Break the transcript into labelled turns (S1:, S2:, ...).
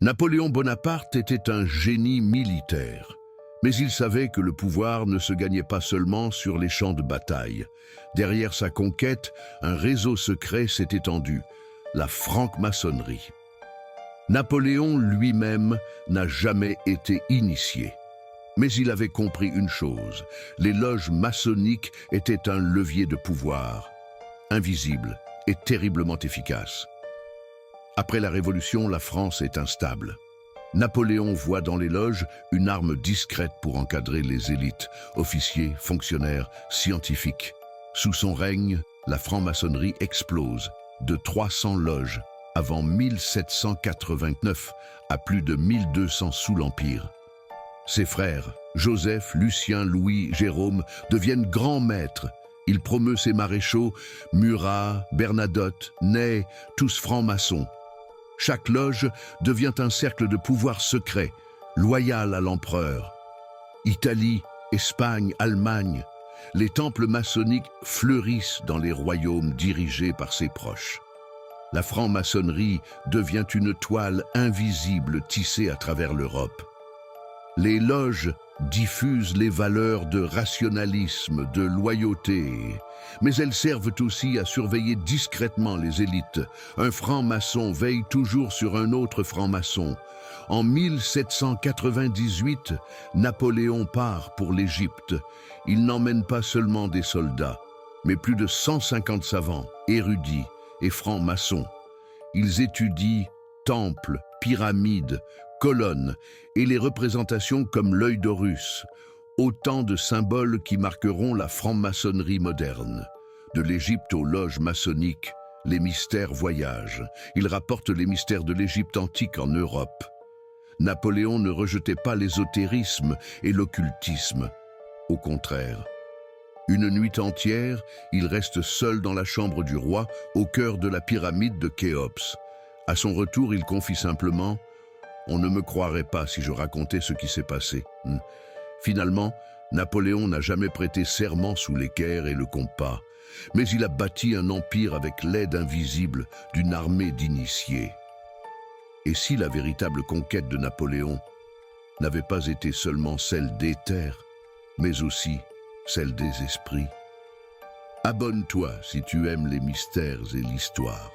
S1: Napoléon Bonaparte était un génie militaire, mais il savait que le pouvoir ne se gagnait pas seulement sur les champs de bataille. Derrière sa conquête, un réseau secret s'est étendu, la franc-maçonnerie. Napoléon lui-même n'a jamais été initié. Mais il avait compris une chose, les loges maçonniques étaient un levier de pouvoir, invisible et terriblement efficace. Après la Révolution, la France est instable. Napoléon voit dans les loges une arme discrète pour encadrer les élites, officiers, fonctionnaires, scientifiques. Sous son règne, la franc-maçonnerie explose de 300 loges avant 1789 à plus de 1200 sous l'Empire. Ses frères, Joseph, Lucien, Louis, Jérôme, deviennent grands maîtres. Il promeut ses maréchaux, Murat, Bernadotte, Ney, tous francs-maçons. Chaque loge devient un cercle de pouvoir secret, loyal à l'empereur. Italie, Espagne, Allemagne, les temples maçonniques fleurissent dans les royaumes dirigés par ses proches. La franc-maçonnerie devient une toile invisible tissée à travers l'Europe. Les loges diffusent les valeurs de rationalisme, de loyauté, mais elles servent aussi à surveiller discrètement les élites. Un franc-maçon veille toujours sur un autre franc-maçon. En 1798, Napoléon part pour l'Égypte. Il n'emmène pas seulement des soldats, mais plus de 150 savants, érudits et francs-maçons. Ils étudient temples, pyramides, colonnes et les représentations comme l'œil d'Horus, autant de symboles qui marqueront la franc-maçonnerie moderne. De l'Égypte aux loges maçonniques, les mystères voyagent. Ils rapportent les mystères de l'Égypte antique en Europe. Napoléon ne rejetait pas l'ésotérisme et l'occultisme. Au contraire. Une nuit entière, il reste seul dans la chambre du roi, au cœur de la pyramide de Khéops. À son retour, il confie simplement « On ne me croirait pas si je racontais ce qui s'est passé. » Finalement, Napoléon n'a jamais prêté serment sous l'équerre et le compas, mais il a bâti un empire avec l'aide invisible d'une armée d'initiés. Et si la véritable conquête de Napoléon n'avait pas été seulement celle des terres, mais aussi celle des esprits? Abonne-toi si tu aimes les mystères et l'histoire.